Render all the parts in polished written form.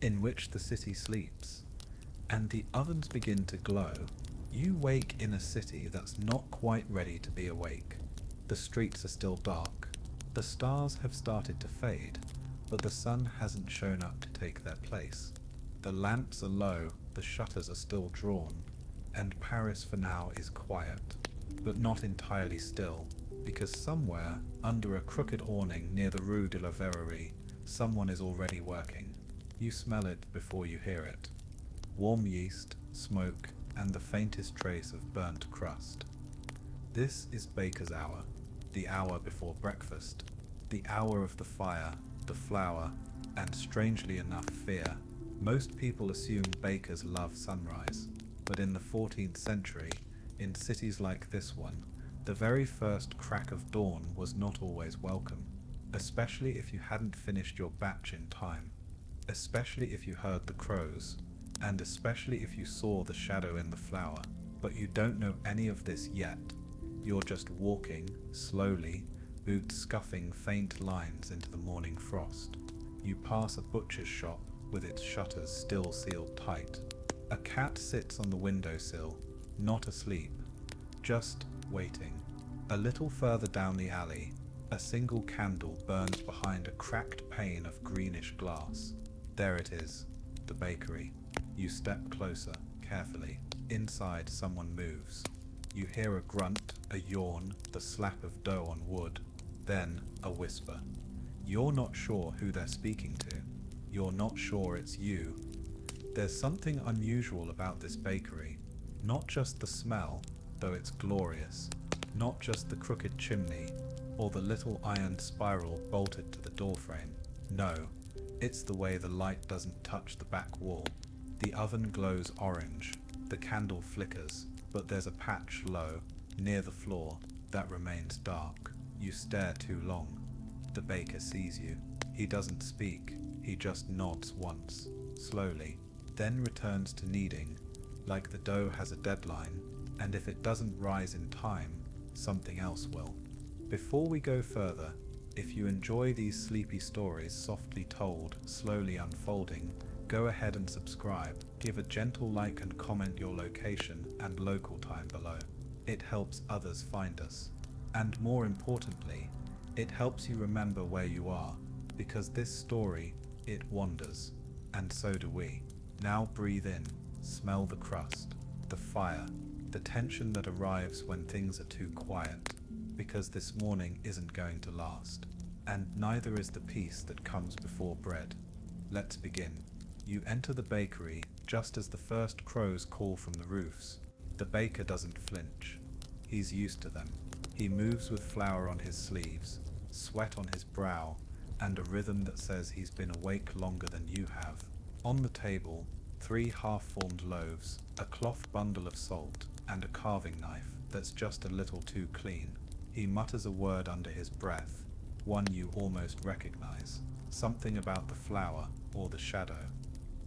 in which the city sleeps, and the ovens begin to glow, you wake in a city that's not quite ready to be awake. The streets are still dark, the stars have started to fade, but the sun hasn't shown up to take their place. The lamps are low, the shutters are still drawn, and Paris for now is quiet, but not entirely still, because somewhere, under a crooked awning near the Rue de la Verrerie, someone is already working. You smell it before you hear it. Warm yeast, smoke, and the faintest trace of burnt crust. This is baker's hour, the hour before breakfast, the hour of the fire, the flour, and strangely enough fear. Most people assume bakers love sunrise, but in the 14th century, in cities like this one, the very first crack of dawn was not always welcome, especially if you hadn't finished your batch in time, especially if you heard the crows, and especially if you saw the shadow in the flour. But you don't know any of this yet. You're just walking, slowly, boots scuffing faint lines into the morning frost. You pass a butcher's shop with its shutters still sealed tight. A cat sits on the windowsill, not asleep, just waiting. A little further down the alley, a single candle burns behind a cracked pane of greenish glass. There it is, the bakery. You step closer, carefully. Inside, someone moves. You hear a grunt, a yawn, the slap of dough on wood, then a whisper. You're not sure who they're speaking to. You're not sure it's you. There's something unusual about this bakery. Not just the smell, though it's glorious. Not just the crooked chimney, or the little iron spiral bolted to the doorframe. No, it's the way the light doesn't touch the back wall. The oven glows orange, the candle flickers, but there's a patch low, near the floor, that remains dark. You stare too long. The baker sees you. He doesn't speak, he just nods once, slowly, then returns to kneading, like the dough has a deadline, and if it doesn't rise in time, something else will. Before we go further, if you enjoy these sleepy stories softly told, slowly unfolding, go ahead and subscribe, give a gentle like and comment your location and local time below. It helps others find us. And more importantly, it helps you remember where you are, because this story, it wanders, and so do we. Now breathe in, smell the crust, the fire, the tension that arrives when things are too quiet, because this morning isn't going to last, and neither is the peace that comes before bread. Let's begin. You enter the bakery just as the first crows call from the roofs. The baker doesn't flinch. He's used to them. He moves with flour on his sleeves, sweat on his brow, and a rhythm that says he's been awake longer than you have. On the table, 3 half-formed loaves, a cloth bundle of salt, and a carving knife that's just a little too clean. He mutters a word under his breath, one you almost recognize. Something about the flour or the shadow.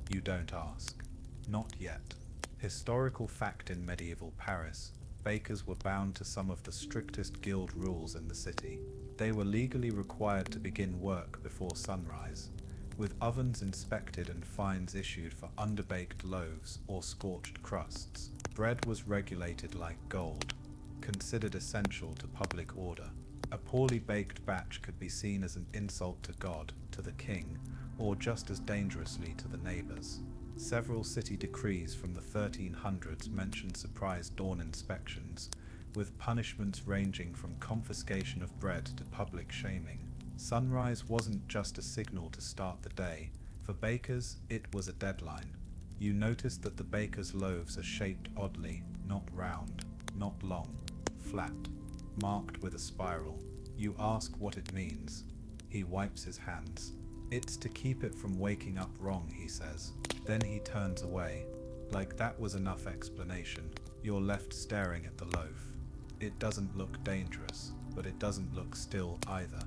You don't ask. Not yet. Historical fact in medieval Paris, bakers were bound to some of the strictest guild rules in the city. They were legally required to begin work before sunrise, with ovens inspected and fines issued for underbaked loaves or scorched crusts. Bread was regulated like gold, considered essential to public order. A poorly baked batch could be seen as an insult to God, to the king, or just as dangerously to the neighbors. Several city decrees from the 1300s mention surprise dawn inspections, with punishments ranging from confiscation of bread to public shaming. Sunrise wasn't just a signal to start the day. For bakers, it was a deadline. You notice that the baker's loaves are shaped oddly, not round, not long, flat, marked with a spiral. You ask what it means. He wipes his hands. It's to keep it from waking up wrong, he says. Then he turns away. Like that was enough explanation. You're left staring at the loaf. It doesn't look dangerous, but it doesn't look still either.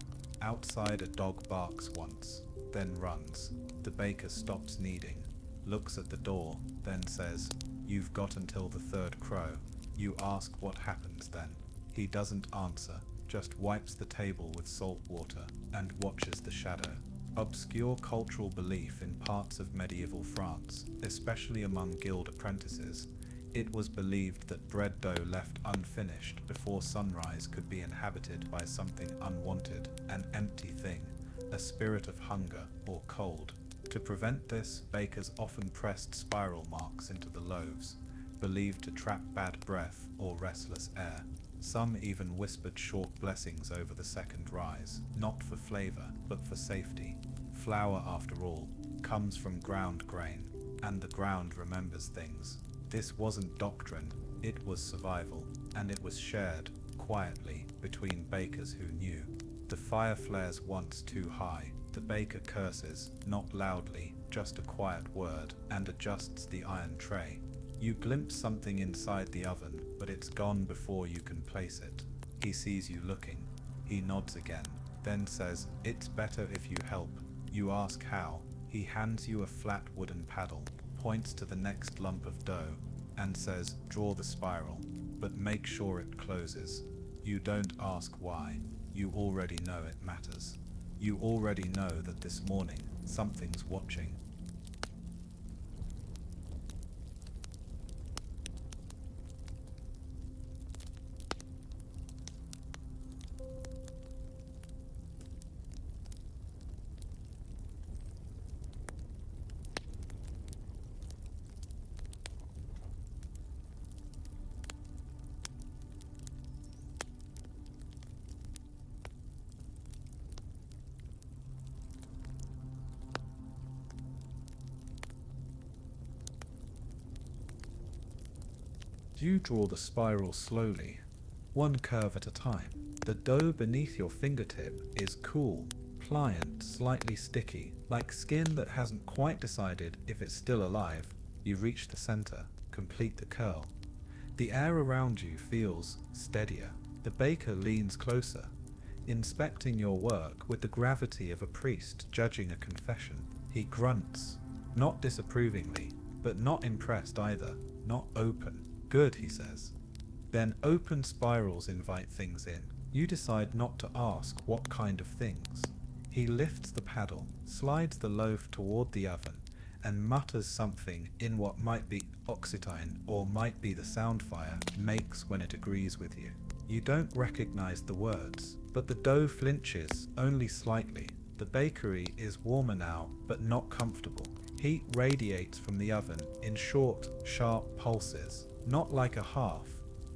Outside, a dog barks once, then runs. The baker stops kneading, looks at the door, then says, "You've got until the 3rd crow." You ask what happens then. He doesn't answer, just wipes the table with salt water and watches the shadow. Obscure cultural belief in parts of medieval France, especially among guild apprentices, it was believed that bread dough left unfinished before sunrise could be inhabited by something unwanted, an empty thing, a spirit of hunger or cold. To prevent this, bakers often pressed spiral marks into the loaves, believed to trap bad breath or restless air. Some even whispered short blessings over the second rise, not for flavor, but for safety. Flour, after all, comes from ground grain, and the ground remembers things. This wasn't doctrine, it was survival, and it was shared, quietly, between bakers who knew. The fire flares once too high. The baker curses, not loudly, just a quiet word, and adjusts the iron tray. You glimpse something inside the oven, but it's gone before you can place it. He sees you looking. He nods again, then says, "It's better if you help." You ask how. He hands you a flat wooden paddle, points to the next lump of dough, and says, "Draw the spiral, but make sure it closes." You don't ask why. You already know it matters. You already know that this morning, something's watching. You draw the spiral slowly, one curve at a time. The dough beneath your fingertip is cool, pliant, slightly sticky, like skin that hasn't quite decided if it's still alive. You reach the center, complete the curl. The air around you feels steadier. The baker leans closer, inspecting your work with the gravity of a priest judging a confession. He grunts, not disapprovingly, but not impressed either, not open. "Good," he says. Then open spirals invite things in. You decide not to ask what kind of things. He lifts the paddle, slides the loaf toward the oven, and mutters something in what might be Occitan or might be the sound fire makes when it agrees with you. You don't recognize the words, but the dough flinches, only slightly. The bakery is warmer now, but not comfortable. Heat radiates from the oven in short, sharp pulses. Not like a half,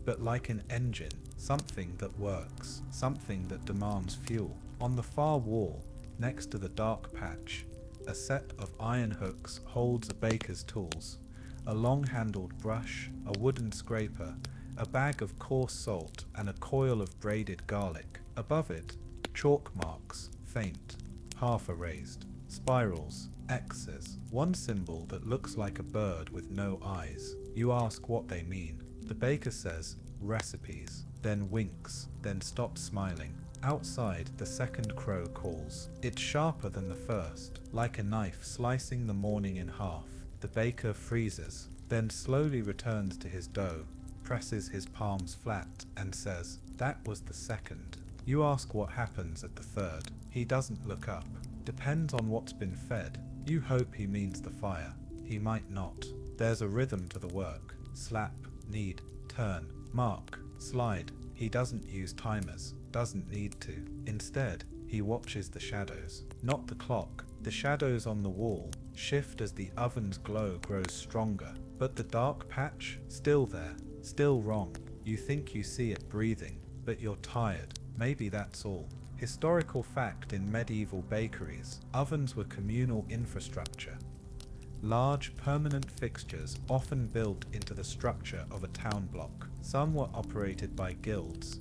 but like an engine, something that works, something that demands fuel. On the far wall, next to the dark patch, a set of iron hooks holds a baker's tools, a long-handled brush, a wooden scraper, a bag of coarse salt, and a coil of braided garlic. Above it, chalk marks, faint, half erased, spirals, X's, one symbol that looks like a bird with no eyes. You ask what they mean. The baker says, "Recipes," then winks, then stops smiling. Outside, the second crow calls. It's sharper than the first, like a knife slicing the morning in half. The baker freezes, then slowly returns to his dough, presses his palms flat, and says, "That was the second." You ask what happens at the third. He doesn't look up. Depends on what's been fed. You hope he means the fire. He might not. There's a rhythm to the work. Slap, knead, turn, mark, slide. He doesn't use timers, doesn't need to. Instead, he watches the shadows, not the clock. The shadows on the wall shift as the oven's glow grows stronger, but the dark patch, still there, still wrong. You think you see it breathing, but you're tired. Maybe that's all. Historical fact in medieval bakeries, ovens were communal infrastructure. Large, permanent fixtures often built into the structure of a town block. Some were operated by guilds,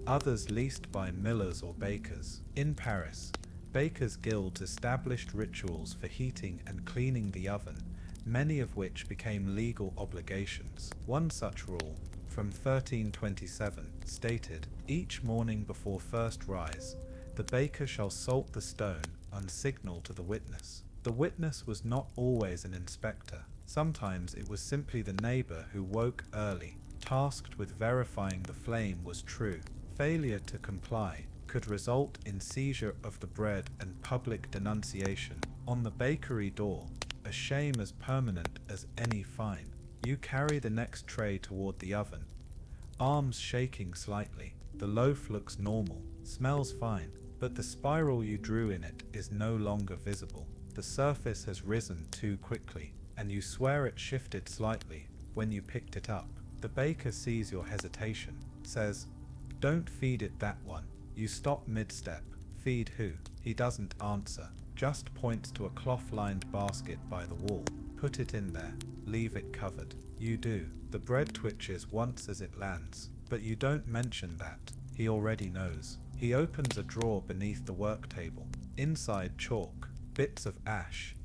others leased by millers or bakers. In Paris, bakers' guilds established rituals for heating and cleaning the oven, many of which became legal obligations. One such rule, from 1327, stated, "Each morning before first rise, the baker shall salt the stone on signal to the witness." The witness was not always an inspector. Sometimes it was simply the neighbor who woke early, tasked with verifying the flame was true. Failure to comply could result in seizure of the bread and public denunciation. On the bakery door, a shame as permanent as any fine. You carry the next tray toward the oven, arms shaking slightly. The loaf looks normal, smells fine, but the spiral you drew in it is no longer visible. The surface has risen too quickly, and you swear it shifted slightly when you picked it up. The baker sees your hesitation, says, "Don't feed it that one." You stop mid-step. "Feed who?" He doesn't answer, just points to a cloth-lined basket by the wall. "Put it in there. Leave it covered." You do. The bread twitches once as it lands, but you don't mention that. He already knows. He opens a drawer beneath the work table. Inside, chalk, bits of ash,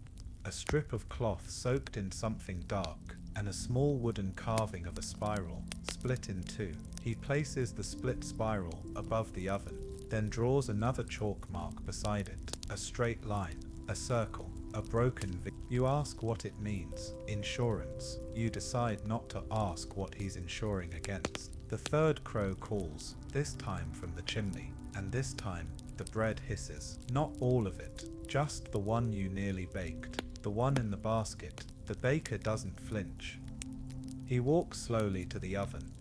a strip of cloth soaked in something dark, and a small wooden carving of a spiral, split in two. He places the split spiral above the oven, then draws another chalk mark beside it. A straight line, a circle, a broken V. You ask what it means. Insurance. You decide not to ask what he's insuring against. The third crow calls, this time from the chimney, and this time the bread hisses. Not all of it, just the one you nearly baked, the one in the basket. The baker doesn't flinch. He walks slowly to the oven,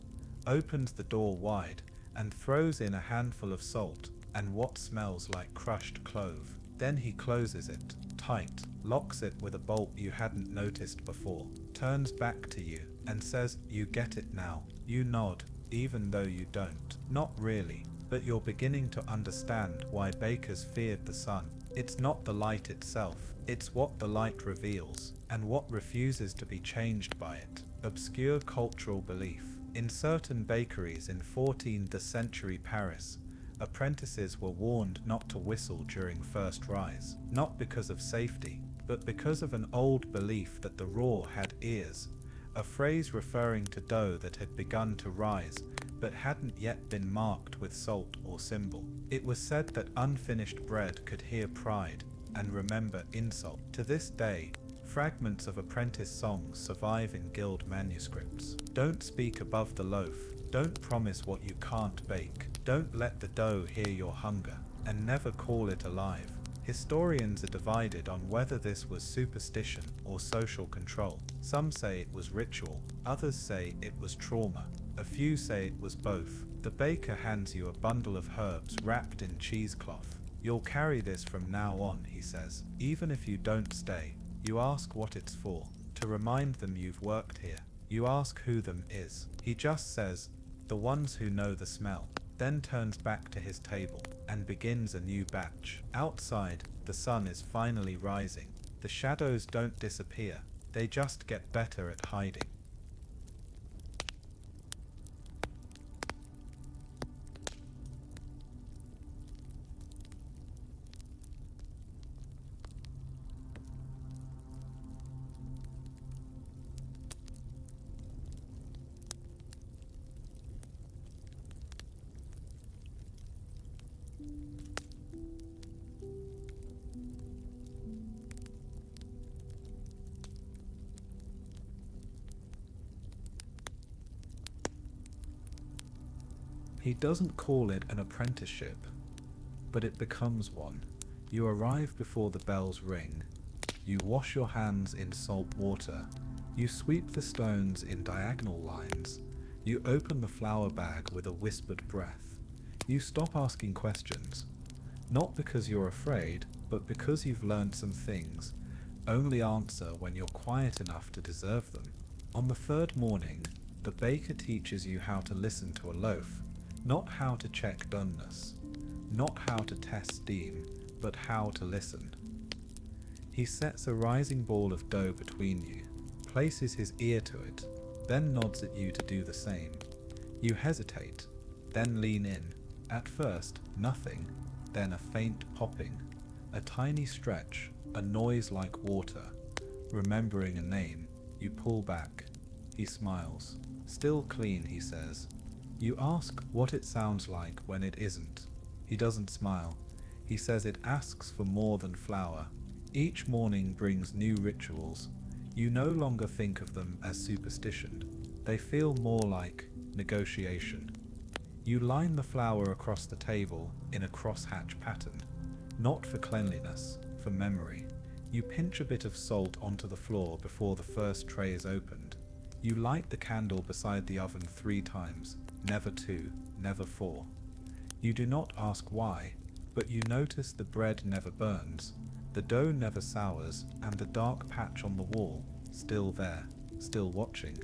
opens the door wide, and throws in a handful of salt and what smells like crushed clove. Then he closes it tight, locks it with a bolt you hadn't noticed before, turns back to you, and says, "You get it now." You nod, even though you don't. Not really, but you're beginning to understand why bakers feared the sun. It's not the light itself, it's what the light reveals, and what refuses to be changed by it. Obscure cultural belief. In certain bakeries in 14th century Paris, apprentices were warned not to whistle during first rise, not because of safety, but because of an old belief that the raw had ears, a phrase referring to dough that had begun to rise but hadn't yet been marked with salt or symbol. It was said that unfinished bread could hear pride and remember insult. To this day, fragments of apprentice songs survive in guild manuscripts. Don't speak above the loaf, don't promise what you can't bake, don't let the dough hear your hunger, and never call it alive. Historians are divided on whether this was superstition or social control. Some say it was ritual, others say it was trauma. A few say it was both. The baker hands you a bundle of herbs wrapped in cheesecloth. "You'll carry this from now on," he says. "Even if you don't stay." You ask what it's for. To remind them you've worked here. You ask who them is. He just says, "The ones who know the smell." Then turns back to his table and begins a new batch. Outside, the sun is finally rising. The shadows don't disappear. They just get better at hiding. He doesn't call it an apprenticeship, but it becomes one. You arrive before the bells ring. You wash your hands in salt water. You sweep the stones in diagonal lines. You open the flour bag with a whispered breath. You stop asking questions, not because you're afraid, but because you've learned some things. Only answer when you're quiet enough to deserve them. On the third morning, the baker teaches you how to listen to a loaf. Not how to check doneness, not how to test steam, but how to listen. He sets a rising ball of dough between you, places his ear to it, then nods at you to do the same. You hesitate, then lean in. At first, nothing, then a faint popping, a tiny stretch, a noise like water. Remembering a name, you pull back. He smiles. "Still clean," he says. You ask what it sounds like when it isn't. He doesn't smile. He says it asks for more than flour. Each morning brings new rituals. You no longer think of them as superstition. They feel more like negotiation. You line the flour across the table in a crosshatch pattern, not for cleanliness, for memory. You pinch a bit of salt onto the floor before the first tray is opened. You light the candle beside the oven 3 times, never 2, never 4. You do not ask why, but you notice the bread never burns, the dough never sours, and the dark patch on the wall, still there, still watching,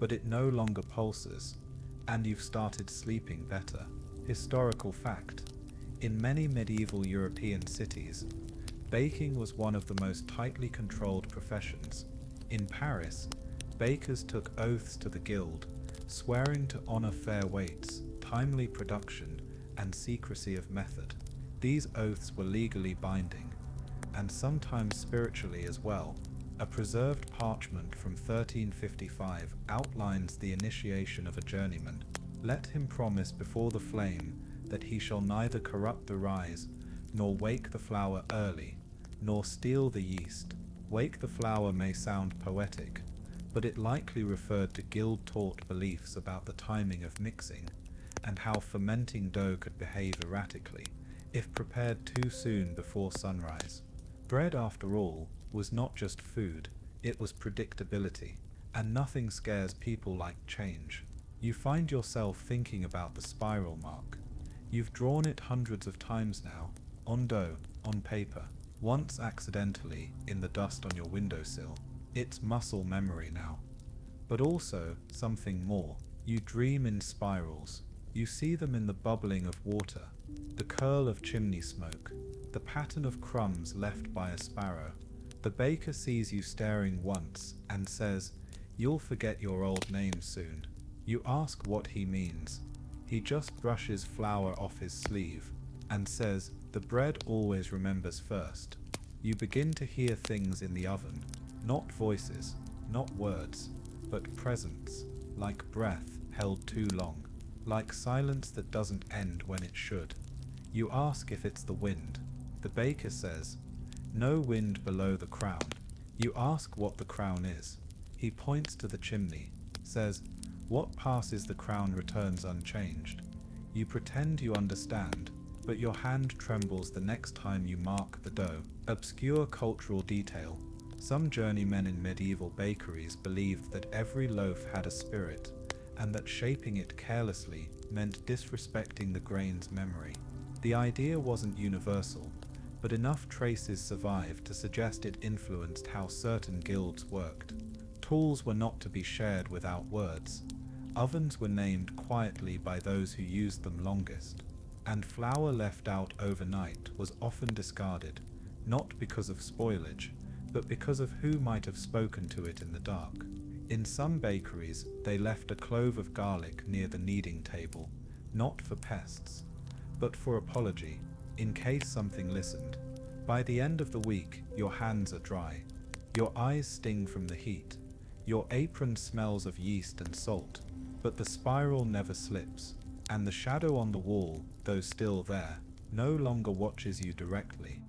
but it no longer pulses, and you've started sleeping better. Historical fact: in many medieval European cities, baking was one of the most tightly controlled professions. In Paris, bakers took oaths to the guild, swearing to honor fair weights, timely production, and secrecy of method. These oaths were legally binding, and sometimes spiritually as well. A preserved parchment from 1355 outlines the initiation of a journeyman. Let him promise before the flame that he shall neither corrupt the rise, nor wake the flour early, nor steal the yeast. Wake the flour may sound poetic, but it likely referred to guild-taught beliefs about the timing of mixing, and how fermenting dough could behave erratically if prepared too soon before sunrise. Bread, after all, was not just food, it was predictability, and nothing scares people like change. You find yourself thinking about the spiral mark. You've drawn it hundreds of times now, on dough, on paper, once accidentally in the dust on your windowsill. It's muscle memory now. But also something more. You dream in spirals. You see them in the bubbling of water, the curl of chimney smoke, the pattern of crumbs left by a sparrow. The baker sees you staring once and says, "You'll forget your old name soon." You ask what he means. He just brushes flour off his sleeve and says, "The bread always remembers first." You begin to hear things in the oven, not voices, not words, but presence, like breath held too long, like silence that doesn't end when it should. You ask if it's the wind. The baker says, "No wind below the crown." You ask what the crown is. He points to the chimney, says, "What passes the crown returns unchanged." You pretend you understand, but your hand trembles the next time you mark the dough. Obscure cultural detail. Some journeymen in medieval bakeries believed that every loaf had a spirit, and that shaping it carelessly meant disrespecting the grain's memory. The idea wasn't universal, but enough traces survived to suggest it influenced how certain guilds worked. Tools were not to be shared without words. Ovens were named quietly by those who used them longest. And flour left out overnight was often discarded, not because of spoilage, but because of who might have spoken to it in the dark. In some bakeries, they left a clove of garlic near the kneading table, not for pests, but for apology, in case something listened. By the end of the week, your hands are dry. Your eyes sting from the heat. Your apron smells of yeast and salt, but the spiral never slips, and the shadow on the wall, though still there, no longer watches you directly.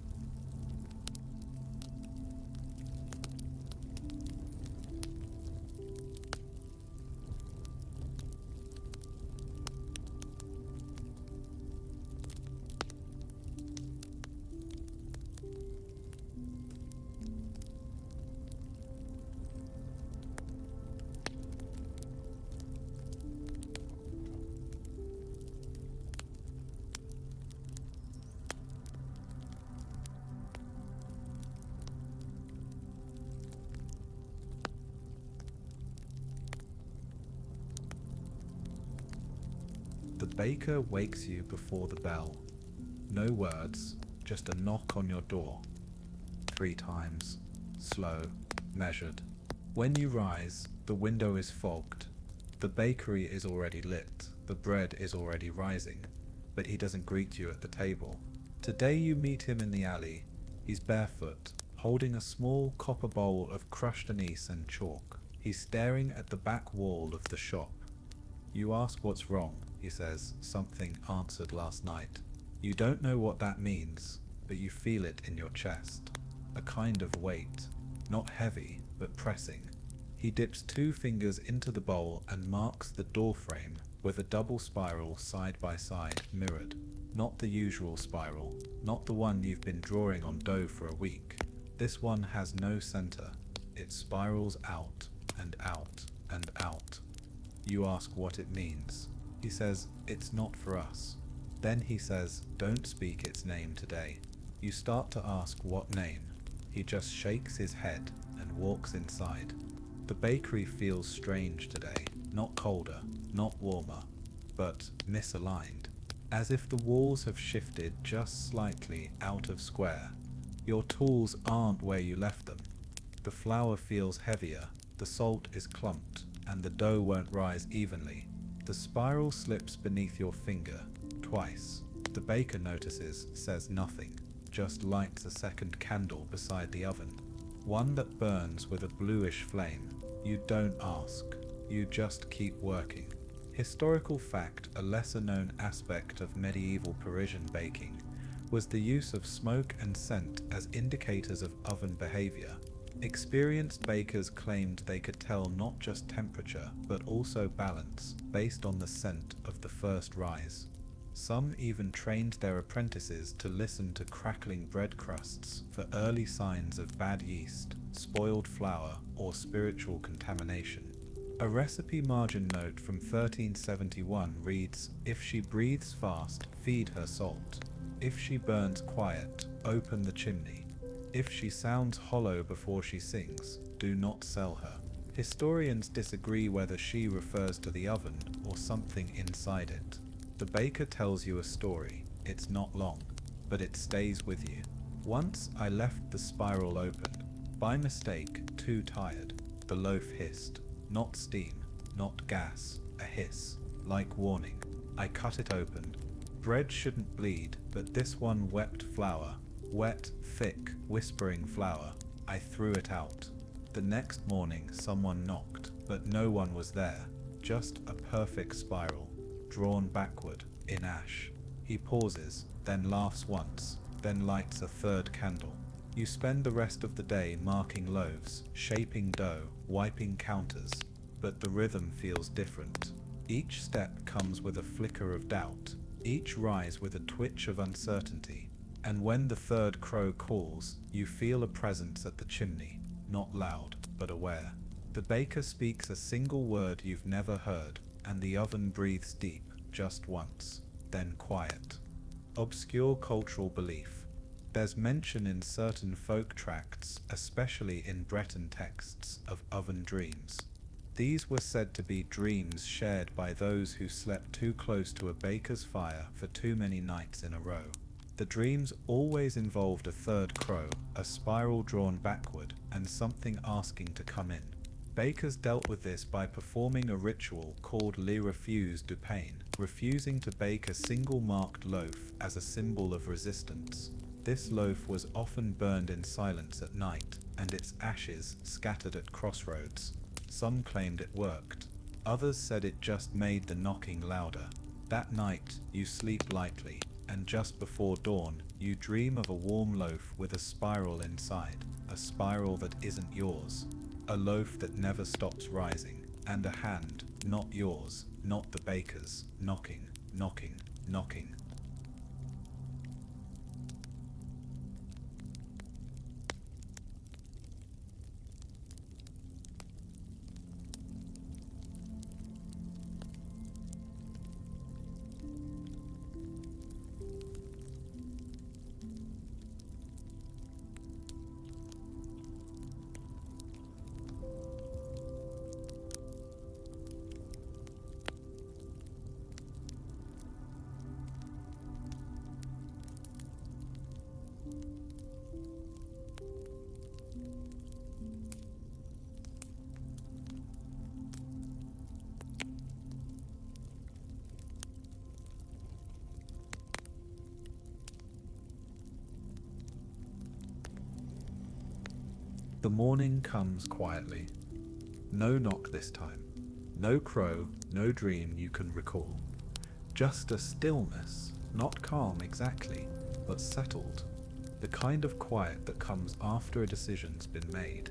The baker wakes you before the bell. No words, just a knock on your door. 3 times, slow, measured. When you rise, the window is fogged. The bakery is already lit, the bread is already rising, but he doesn't greet you at the table. Today you meet him in the alley. He's barefoot, holding a small copper bowl of crushed anise and chalk. He's staring at the back wall of the shop. You ask what's wrong. He says, "Something answered last night." You don't know what that means, but you feel it in your chest. A kind of weight, not heavy, but pressing. He dips 2 fingers into the bowl and marks the door frame. with a double spiral side by side, mirrored. Not the usual spiral, not the one you've been drawing on dough for a week. This one has no center. It spirals out and out and out. You ask what it means. He says, "It's not for us." Then he says, "Don't speak its name today." You start to ask what name. He just shakes his head and walks inside. The bakery feels strange today, not colder, not warmer, but misaligned, as if the walls have shifted just slightly out of square. Your tools aren't where you left them. The flour feels heavier, the salt is clumped, and the dough won't rise evenly. The spiral slips beneath your finger, twice. The baker notices, says nothing, just lights a second candle beside the oven. One that burns with a bluish flame. You don't ask, you just keep working. Historical fact: a lesser-known aspect of medieval Parisian baking was the use of smoke and scent as indicators of oven behavior. Experienced bakers claimed they could tell not just temperature, but also balance, based on the scent of the first rise. Some even trained their apprentices to listen to crackling bread crusts for early signs of bad yeast, spoiled flour, or spiritual contamination. A recipe margin note from 1371 reads, "If she breathes fast, feed her salt. If she burns quiet, open the chimney. If she sounds hollow before she sings, do not sell her." Historians disagree whether she refers to the oven or something inside it. The baker tells you a story. It's not long, but it stays with you. "Once I left the spiral open. By mistake, too tired." The loaf hissed. Not steam, not gas, a hiss, like warning. I cut it open. Bread shouldn't bleed, but this one wept flour. Wet, thick, whispering flour. I threw it out. The next morning someone knocked, but no one was there. Just a perfect spiral, drawn backward, in ash. He pauses, then laughs once, then lights a third candle. You spend the rest of the day marking loaves, shaping dough, wiping counters, but the rhythm feels different. Each step comes with a flicker of doubt, each rise with a twitch of uncertainty. And when the third crow calls, you feel a presence at the chimney, not loud, but aware. The baker speaks a single word you've never heard, and the oven breathes deep, just once, then quiet. Obscure cultural belief. There's mention in certain folk tracts, especially in Breton texts, of oven dreams. These were said to be dreams shared by those who slept too close to a baker's fire for too many nights in a row. The dreams always involved a third crow, a spiral drawn backward, and something asking to come in. Bakers dealt with this by performing a ritual called le refus du pain, refusing to bake a single marked loaf as a symbol of resistance. This loaf was often burned in silence at night, and its ashes scattered at crossroads. Some claimed it worked. Others said it just made the knocking louder. That night, you sleep lightly, and just before dawn, you dream of a warm loaf with a spiral inside, a spiral that isn't yours, a loaf that never stops rising, and a hand, not yours, not the baker's, knocking, knocking, knocking. The morning comes quietly. No knock this time. No crow, no dream you can recall. Just a stillness, not calm exactly, but settled. The kind of quiet that comes after a decision's been made.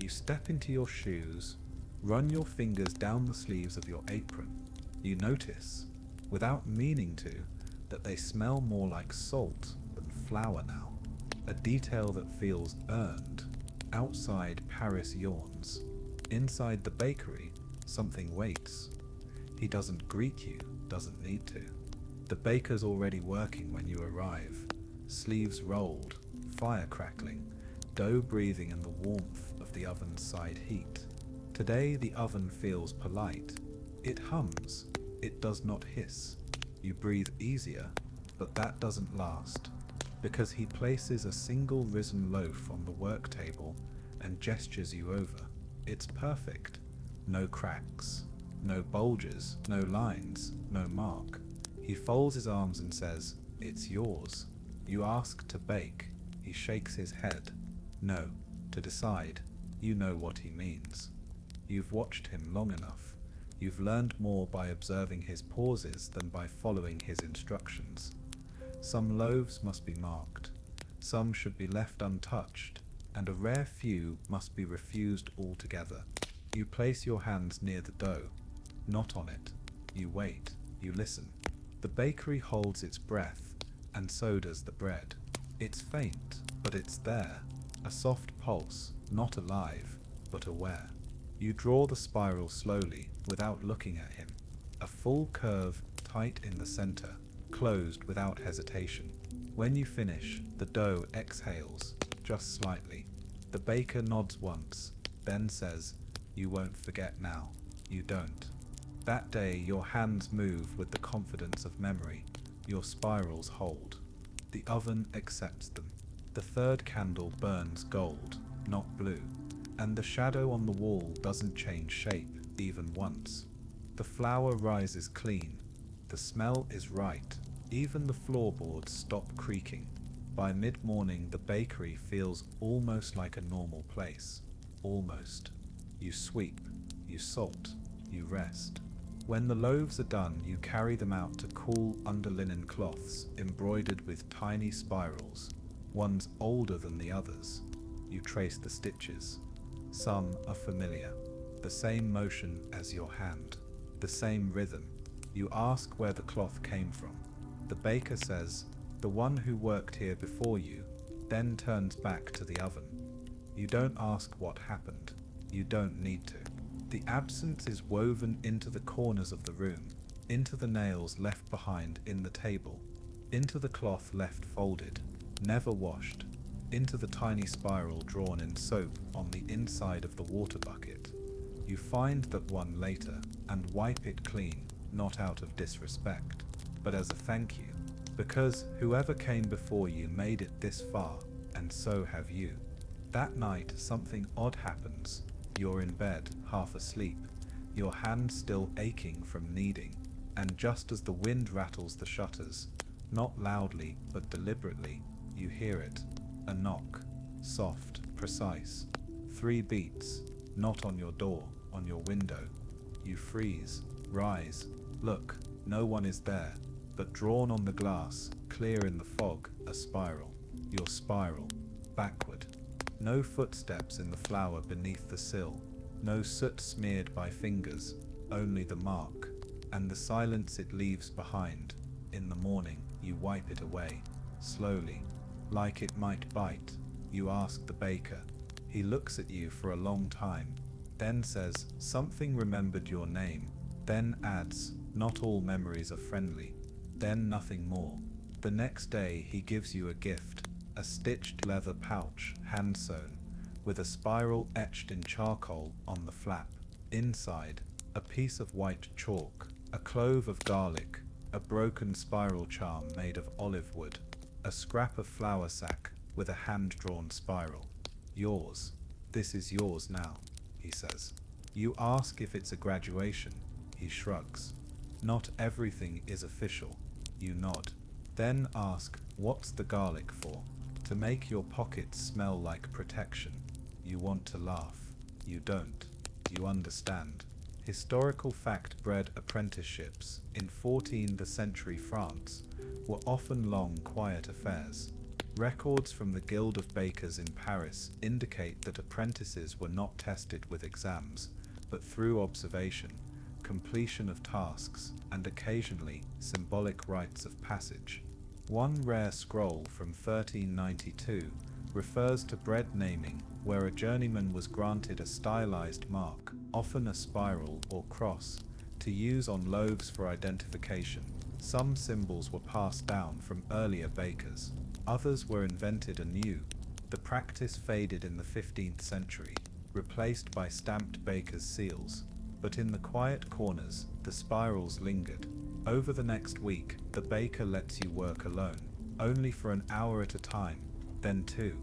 You step into your shoes, run your fingers down the sleeves of your apron. You notice, without meaning to, that they smell more like salt than flour now. A detail that feels earned. Outside, Paris yawns. Inside the bakery, something waits. He doesn't greet you, doesn't need to. The baker's already working when you arrive. Sleeves rolled, fire crackling, dough breathing in the warmth of the oven's side heat. Today the oven feels polite. It hums, it does not hiss. You breathe easier, but that doesn't last, because he places a single risen loaf on the work table and gestures you over. It's perfect. No cracks, no bulges, no lines, no mark. He folds his arms and says, "It's yours." You ask to bake. He shakes his head. No, to decide. You know what he means. You've watched him long enough. You've learned more by observing his pauses than by following his instructions. Some loaves must be marked. Some should be left untouched, and a rare few must be refused altogether. You place your hands near the dough, not on it. You wait. You listen. The bakery holds its breath, and so does the bread. It's faint, but it's there. A soft pulse, not alive, but aware. You draw the spiral slowly, without looking at him. A full curve, tight in the center, closed without hesitation. When you finish, the dough exhales, just slightly. The baker nods once, then says, "You won't forget now." You don't. That day your hands move with the confidence of memory. Your spirals hold. The oven accepts them. The third candle burns gold, not blue, and the shadow on the wall doesn't change shape even once. The flour rises clean. The smell is right. Even the floorboards stop creaking. By mid-morning the bakery feels almost like a normal place. Almost. You sweep, you salt, you rest. When the loaves are done, you carry them out to cool under linen cloths embroidered with tiny spirals, ones older than the others. You trace the stitches. Some are familiar. The same motion as your hand. The same rhythm. You ask where the cloth came from. The baker says, "The one who worked here before you," then turns back to the oven. You don't ask what happened. You don't need to. The absence is woven into the corners of the room, into the nails left behind in the table, into the cloth left folded, never washed, into the tiny spiral drawn in soap on the inside of the water bucket. You find that one later and wipe it clean, not out of disrespect, but as a thank you, because whoever came before you made it this far, and so have you. That night something odd happens. You're in bed, half asleep, your hand still aching from kneading, and just as the wind rattles the shutters, not loudly but deliberately, you hear it. A knock, soft, precise. 3 beats, not on your door, on your window. You freeze, rise, look, no one is there, but drawn on the glass, clear in the fog, a spiral. Your spiral, backward. No footsteps in the flour beneath the sill, no soot smeared by fingers, only the mark, and the silence it leaves behind. In the morning, you wipe it away, slowly, like it might bite. You ask the baker. He looks at you for a long time, then says, "Something remembered your name," then adds, "Not all memories are friendly," then nothing more. The next day he gives you a gift. A stitched leather pouch, hand-sewn, with a spiral etched in charcoal on the flap. Inside, a piece of white chalk, a clove of garlic, a broken spiral charm made of olive wood, a scrap of flour sack with a hand-drawn spiral. "Yours. This is yours now," he says. You ask if it's a graduation. He shrugs. "Not everything is official." You nod. Then ask, "What's the garlic for?" "To make your pockets smell like protection." You want to laugh. You don't. You understand. Historical fact-bred apprenticeships in 14th century France were often long, quiet affairs. Records from the Guild of Bakers in Paris indicate that apprentices were not tested with exams, but through observation, completion of tasks, and occasionally symbolic rites of passage. One rare scroll from 1392 refers to bread naming, where a journeyman was granted a stylized mark, often a spiral or cross, to use on loaves for identification. Some symbols were passed down from earlier bakers. Others were invented anew. The practice faded in the 15th century, replaced by stamped baker's seals. But in the quiet corners, the spirals lingered. Over the next week, the baker lets you work alone, only for an hour at a time, then 2,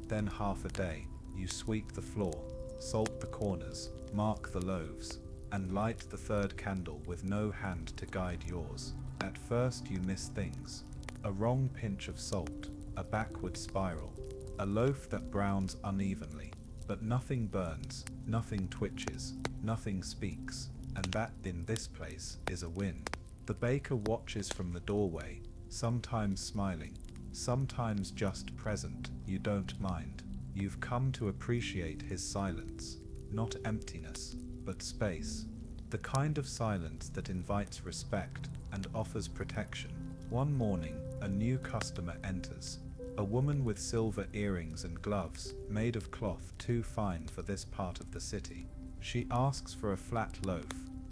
then half a day. You sweep the floor, salt the corners, mark the loaves, and light the third candle with no hand to guide yours. At first you miss things. A wrong pinch of salt, a backward spiral, a loaf that browns unevenly. But nothing burns, nothing twitches, nothing speaks, and that in this place is a win. The baker watches from the doorway, sometimes smiling, sometimes just present. You don't mind. You've come to appreciate his silence, not emptiness, but space. The kind of silence that invites respect and offers protection. One morning, a new customer enters. A woman with silver earrings and gloves, made of cloth too fine for this part of the city. She asks for a flat loaf,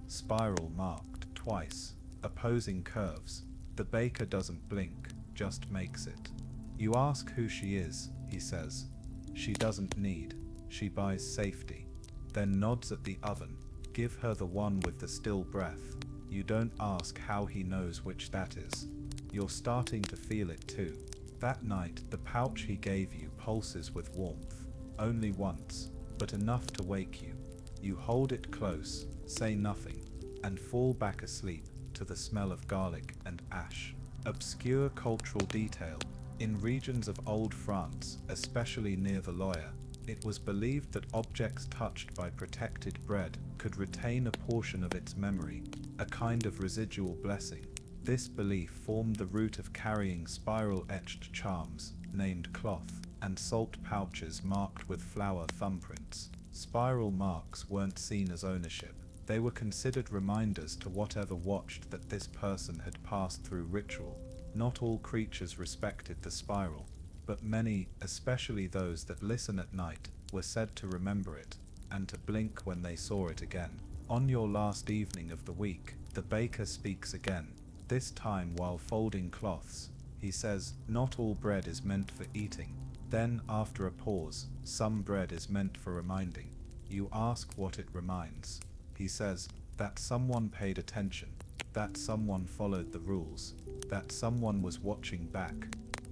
spiral marked twice, opposing curves. The baker doesn't blink, just makes it. You ask who she is, he says. She doesn't need, she buys safety. Then nods at the oven. Give her the one with the still breath. You don't ask how he knows which that is. You're starting to feel it too. That night, the pouch he gave you pulses with warmth. Only once, but enough to wake you. You hold it close, say nothing, and fall back asleep to the smell of garlic and ash. Obscure cultural detail. In regions of old France, especially near the Loire, it was believed that objects touched by protected bread could retain a portion of its memory, a kind of residual blessing. This belief formed the root of carrying spiral-etched charms, named cloth, and salt pouches marked with flower thumbprints. Spiral marks weren't seen as ownership. They were considered reminders to whatever watched that this person had passed through ritual. Not all creatures respected the spiral, but many, especially those that listen at night, were said to remember it, and to blink when they saw it again. On your last evening of the week, the baker speaks again. This time while folding cloths, he says, not all bread is meant for eating. Then, after a pause, some bread is meant for reminding. You ask what it reminds. He says, that someone paid attention, that someone followed the rules, that someone was watching back.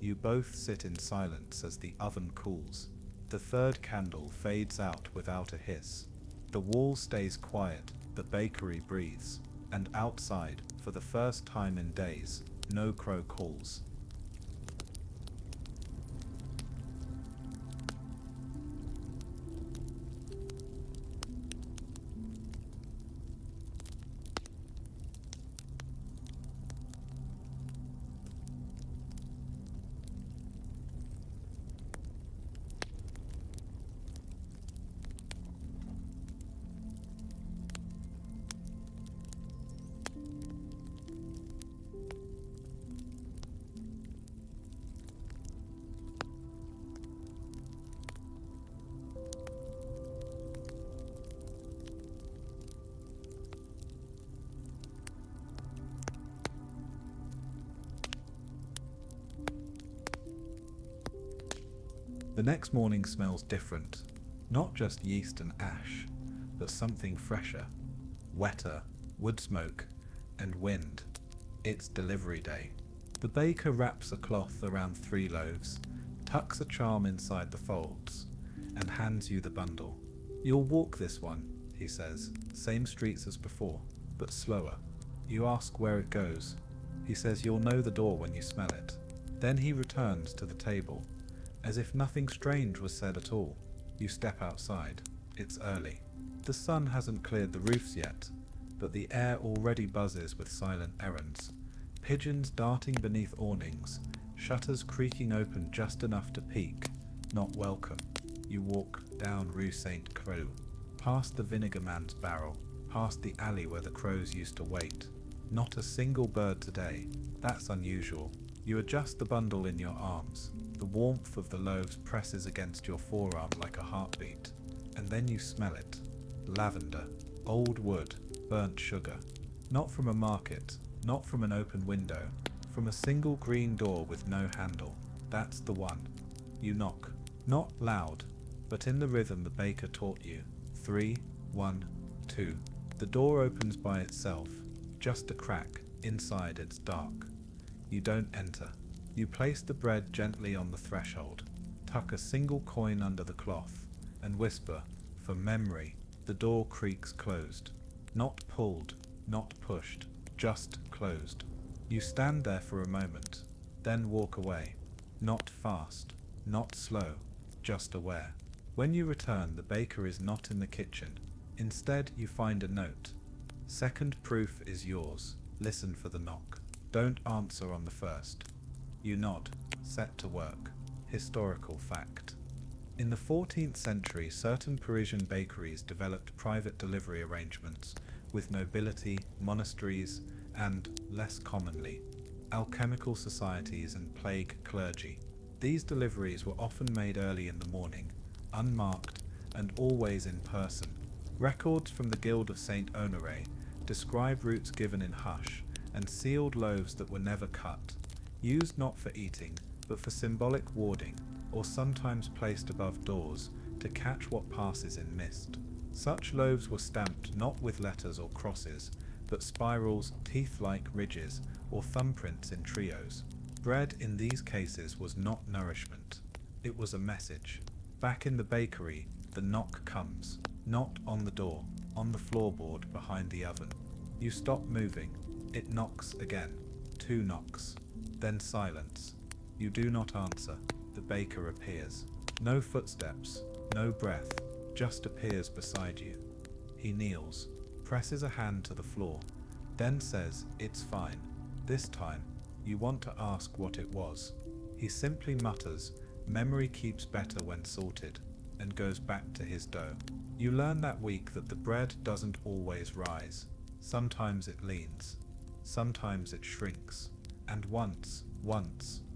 You both sit in silence as the oven cools. The third candle fades out without a hiss. The wall stays quiet, the bakery breathes, and outside, for the first time in days, no crow calls. The next morning smells different. Not just yeast and ash, but something fresher, wetter, wood smoke, and wind. It's delivery day. The baker wraps a cloth around 3 loaves, tucks a charm inside the folds, and hands you the bundle. You'll walk this one, he says, same streets as before, but slower. You ask where it goes. He says you'll know the door when you smell it. Then he returns to the table, as if nothing strange was said at all. You step outside. It's early. The sun hasn't cleared the roofs yet, but the air already buzzes with silent errands. Pigeons darting beneath awnings, shutters creaking open just enough to peek. Not welcome. You walk down Rue Saint Cloud, past the vinegar man's barrel, past the alley where the crows used to wait. Not a single bird today. That's unusual. You adjust the bundle in your arms. The warmth of the loaves presses against your forearm like a heartbeat. And then you smell it. Lavender, old wood, burnt sugar. Not from a market, not from an open window, from a single green door with no handle. That's the one. You knock. Not loud, but in the rhythm the baker taught you. 3, 1, 2. The door opens by itself. Just a crack. Inside it's dark. You don't enter. You place the bread gently on the threshold, tuck a single coin under the cloth, and whisper, for memory. The door creaks closed. Not pulled, not pushed, just closed. You stand there for a moment, then walk away. Not fast, not slow, just aware. When you return, the baker is not in the kitchen. Instead, you find a note. Second proof is yours. Listen for the knock. Don't answer on the first. You nod, set to work. Historical fact. In the 14th century, certain Parisian bakeries developed private delivery arrangements with nobility, monasteries, and, less commonly, alchemical societies and plague clergy. These deliveries were often made early in the morning, unmarked, and always in person. Records from the Guild of St. Honoré describe routes given in hush and sealed loaves that were never cut, used not for eating, but for symbolic warding, or sometimes placed above doors to catch what passes in mist. Such loaves were stamped not with letters or crosses, but spirals, teeth-like ridges, or thumbprints in trios. Bread in these cases was not nourishment. It was a message. Back in the bakery, the knock comes. Not on the door, on the floorboard behind the oven. You stop moving. It knocks again. 2 knocks. Then silence. You do not answer. The baker appears. No footsteps, no breath, just appears beside you. He kneels, presses a hand to the floor, then says, "It's fine. This time, you want to ask what it was." He simply mutters, "Memory keeps better when salted," and goes back to his dough. You learn that week that the bread doesn't always rise. Sometimes it leans. Sometimes it shrinks. And once,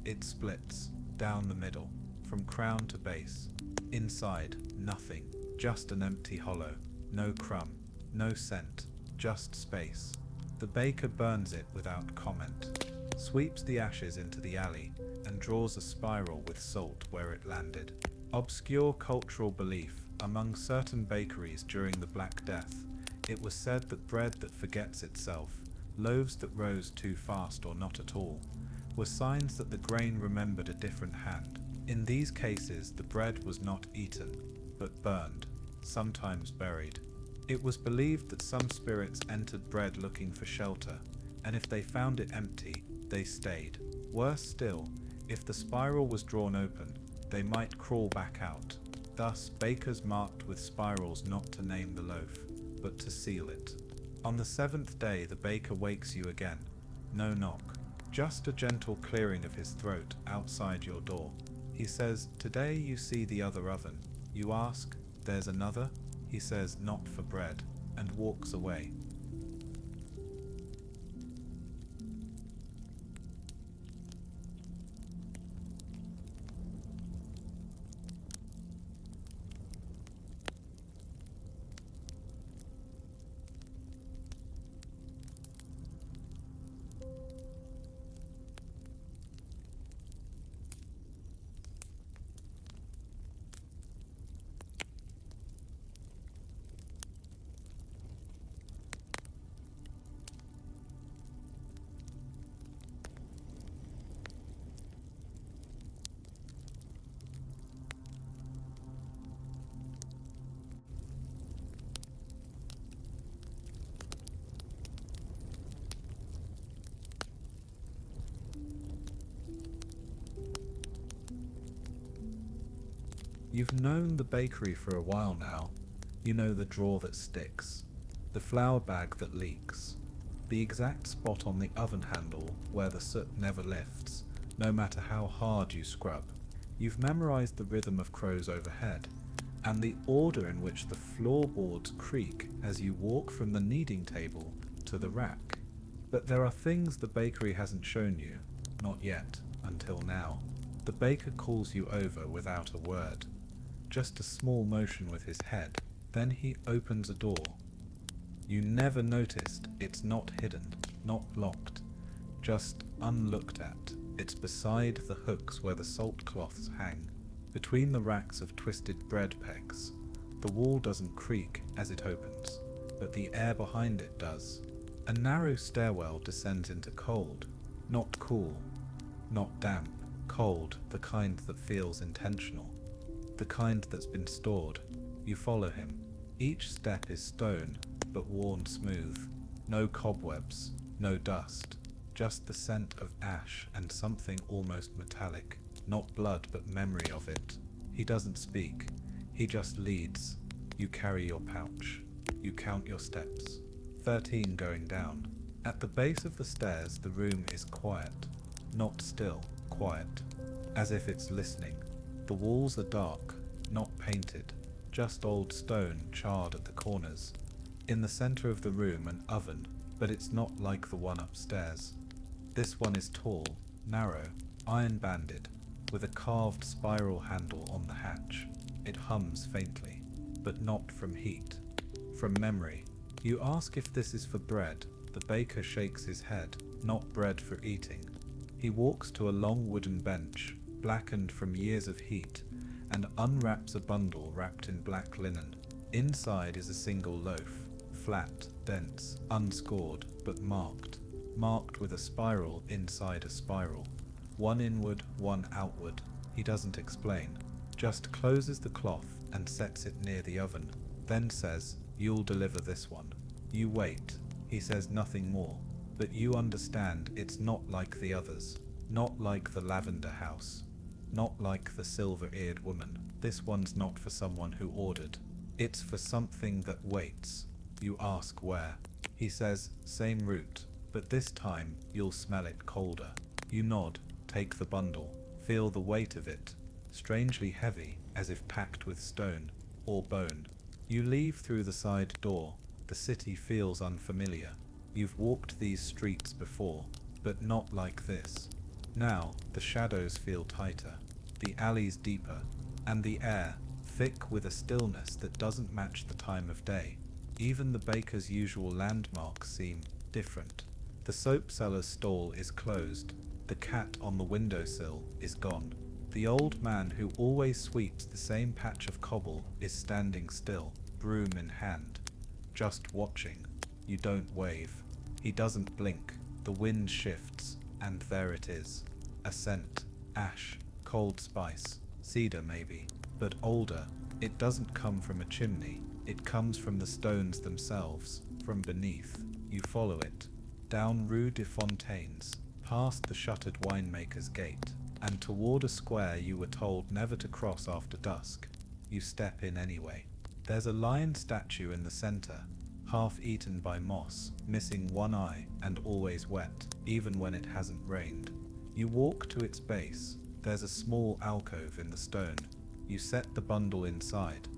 it splits, down the middle, from crown to base. Inside, nothing, just an empty hollow. No crumb, no scent, just space. The baker burns it without comment, sweeps the ashes into the alley, and draws a spiral with salt where it landed. Obscure cultural belief. Among certain bakeries during the Black Death, it was said that bread that forgets itself, loaves that rose too fast or not at all, were signs that the grain remembered a different hand. In these cases, the bread was not eaten, but burned, sometimes buried. It was believed that some spirits entered bread looking for shelter, and if they found it empty, they stayed. Worse still, if the spiral was drawn open, they might crawl back out. Thus, bakers marked with spirals not to name the loaf, but to seal it. On the 7th day, the baker wakes you again. No knock, just a gentle clearing of his throat outside your door. He says, "Today you see the other oven." You ask, "There's another?" He says, "Not for bread," and walks away. You've known the bakery for a while now. You know the drawer that sticks, the flour bag that leaks, the exact spot on the oven handle where the soot never lifts, no matter how hard you scrub. You've memorized the rhythm of crows overhead, and the order in which the floorboards creak as you walk from the kneading table to the rack. But there are things the bakery hasn't shown you, not yet, until now. The baker calls you over without a word, just a small motion with his head. Then he opens a door. You never noticed. It's not hidden, not locked, just unlooked at. It's beside the hooks where the salt cloths hang, between the racks of twisted bread pegs. The wall doesn't creak as it opens, but the air behind it does. A narrow stairwell descends into cold, not cool, not damp, cold, the kind that feels intentional, the kind that's been stored. You follow him. Each step is stone, but worn smooth. No cobwebs, no dust, just the scent of ash and something almost metallic. Not blood, but memory of it. He doesn't speak. He just leads. You carry your pouch. You count your steps. 13 going down. At the base of the stairs, the room is quiet. Not still, quiet. As if it's listening. The walls are dark, not painted. Just old stone charred at the corners. In the center of the room, an oven, but it's not like the one upstairs. This one is tall, narrow, iron-banded, with a carved spiral handle on the hatch. It hums faintly, but not from heat, from memory. You ask if this is for bread. The baker shakes his head. Not bread for eating. He walks to a long wooden bench, blackened from years of heat, and unwraps a bundle wrapped in black linen. Inside is a single loaf, flat, dense, unscored, but marked with a spiral inside a spiral. One inward, one outward. He doesn't explain, just closes the cloth and sets it near the oven, then says, "You'll deliver this one." You wait. He says nothing more, but you understand it's not like the others, not like the lavender house, not like the silver-eared woman. This one's not for someone who ordered. It's for something that waits. You ask where. He says, "Same route, but this time you'll smell it colder." You nod. Take the bundle, feel the weight of it, strangely heavy, as if packed with stone or bone. You leave through the side door. The city feels unfamiliar. You've walked these streets before, but not like this. Now, the shadows feel tighter, the alleys deeper, and the air, thick with a stillness that doesn't match the time of day. Even the baker's usual landmarks seem different. The soap seller's stall is closed. The cat on the windowsill is gone. The old man who always sweeps the same patch of cobble is standing still, broom in hand, just watching. You don't wave. He doesn't blink. The wind shifts, and there it is. A scent. Ash. Cold spice. Cedar maybe, but older. It doesn't come from a chimney. It comes from the stones themselves, from beneath. You follow it. Down Rue des Fontaines, past the shuttered winemaker's gate, and toward a square you were told never to cross after dusk. You step in anyway. There's a lion statue in the center, half eaten by moss, missing one eye and always wet, even when it hasn't rained. You walk to its base. There's a small alcove in the stone. You set the bundle inside.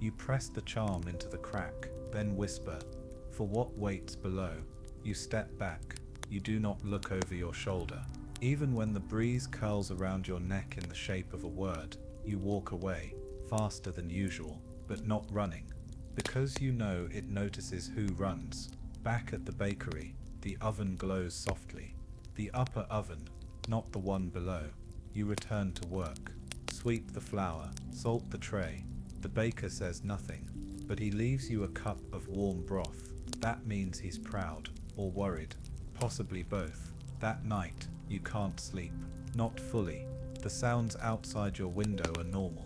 You press the charm into the crack, then whisper, "For what waits below?" You step back. You do not look over your shoulder. Even when the breeze curls around your neck in the shape of a word, you walk away, faster than usual, but not running, because you know it notices who runs. Back at the bakery, the oven glows softly. The upper oven, not the one below. You return to work. Sweep the flour, salt the tray. The baker says nothing, but he leaves you a cup of warm broth. That means he's proud, or worried, possibly both. That night, you can't sleep. Not fully. The sounds outside your window are normal.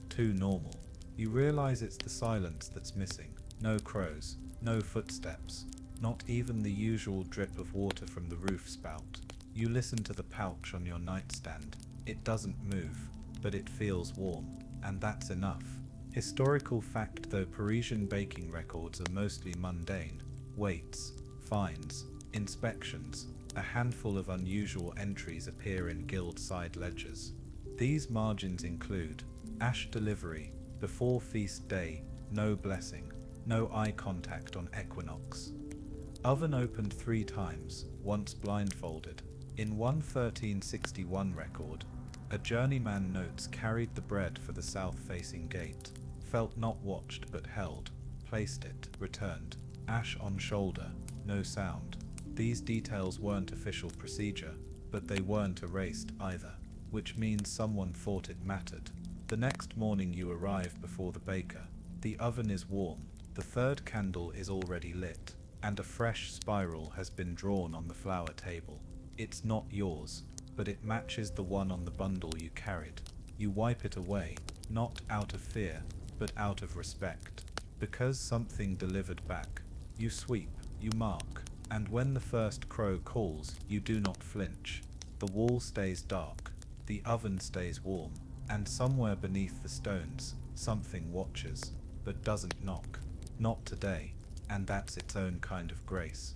Too normal. You realize it's the silence that's missing. No crows, no footsteps, not even the usual drip of water from the roof spout. You listen to the pouch on your nightstand. It doesn't move, but it feels warm, and that's enough. Historical fact though, Parisian baking records are mostly mundane. Weights, fines, inspections. A handful of unusual entries appear in guild side ledgers. These margins include ash delivery, Before feast day, no blessing, no eye contact on equinox. Oven opened 3 times, once blindfolded. In one 1361 record, a journeyman notes carried the bread for the south-facing gate, felt not watched but held, placed it, returned, ash on shoulder, no sound. These details weren't official procedure, but they weren't erased either, which means someone thought it mattered. The next morning you arrive before the baker. The oven is warm, the 3rd candle is already lit, and a fresh spiral has been drawn on the flower table. It's not yours, but it matches the one on the bundle you carried. You wipe it away, not out of fear, but out of respect. Because something delivered back. You sweep, you mark, and when the first crow calls, you do not flinch. The wall stays dark, the oven stays warm, and somewhere beneath the stones, something watches, but doesn't knock. Not today, and that's its own kind of grace.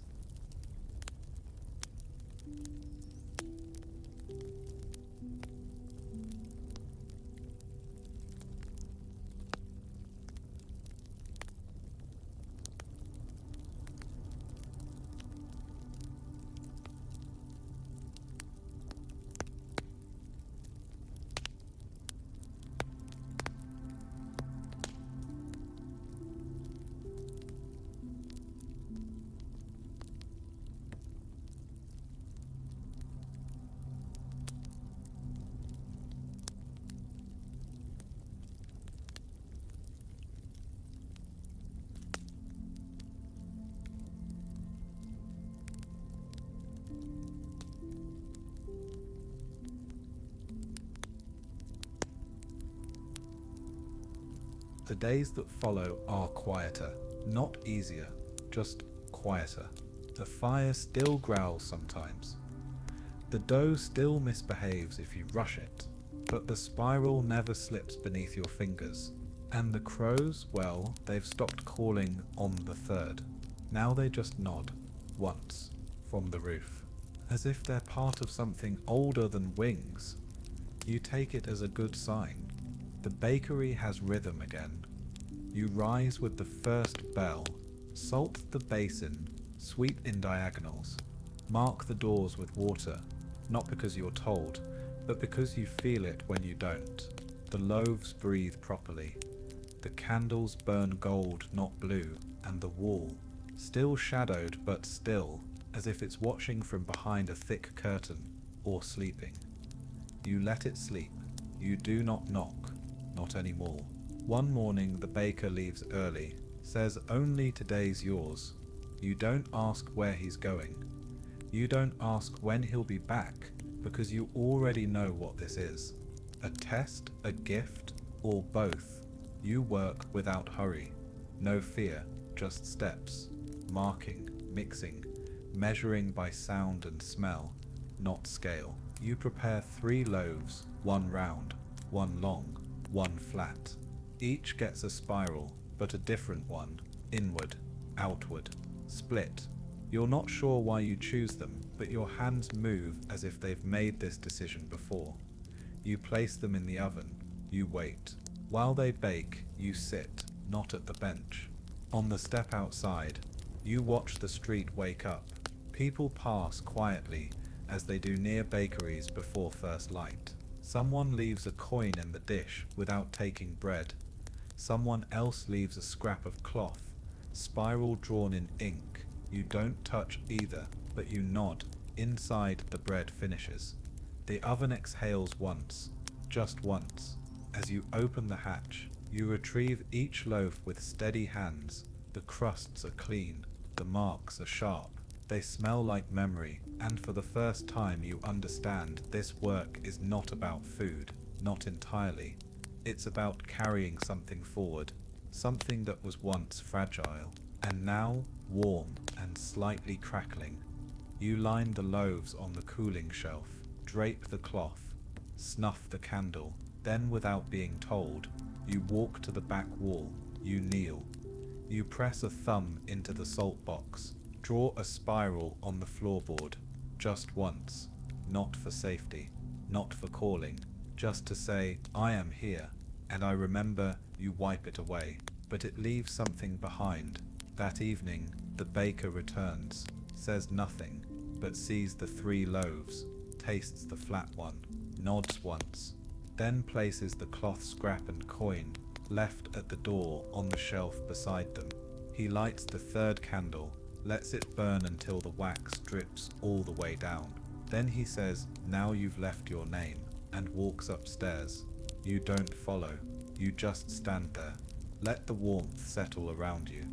The days that follow are quieter, not easier, just quieter. The fire still growls sometimes. The dough still misbehaves if you rush it, but the spiral never slips beneath your fingers. And the crows, well, they've stopped calling on the 3rd. Now they just nod, once, from the roof, as if they're part of something older than wings. You take it as a good sign. The bakery has rhythm again. You rise with the first bell, salt the basin, sweep in diagonals, mark the doors with water, not because you're told, but because you feel it when you don't. The loaves breathe properly. The candles burn gold, not blue, and the wall, still shadowed but still, as if it's watching from behind a thick curtain, or sleeping. You let it sleep. You do not knock. Not anymore. One morning the baker leaves early, says only today's yours. You don't ask where he's going. You don't ask when he'll be back, because you already know what this is. A test, a gift, or both. You work without hurry. No fear, just steps. Marking, mixing, measuring by sound and smell, not scale. You prepare 3 loaves, 1 round, 1 long, 1 flat. Each gets a spiral, but a different one, inward, outward, split. You're not sure why you choose them, but your hands move as if they've made this decision before. You place them in the oven, you wait. While they bake, you sit, not at the bench. On the step outside, you watch the street wake up. People pass quietly, as they do near bakeries before first light. Someone leaves a coin in the dish without taking bread. Someone else leaves a scrap of cloth, spiral drawn in ink. You don't touch either, but you nod. Inside, the bread finishes. The oven exhales once, just once. As you open the hatch, you retrieve each loaf with steady hands. The crusts are clean, the marks are sharp. They smell like memory, and for the first time you understand this work is not about food, not entirely. It's about carrying something forward, something that was once fragile, and now warm and slightly crackling. You line the loaves on the cooling shelf, drape the cloth, snuff the candle, then without being told, you walk to the back wall, you kneel. You press a thumb into the salt box, draw a spiral on the floorboard, just once, not for safety, not for calling, just to say, I am here, and I remember you wipe it away, but it leaves something behind. That evening, the baker returns, says nothing, but sees the 3 loaves, tastes the flat one, nods once, then places the cloth scrap and coin left at the door on the shelf beside them. He lights the 3rd candle, lets it burn until the wax drips all the way down. Then he says, "Now you've left your name," and walks upstairs. You don't follow, you just stand there. Let the warmth settle around you.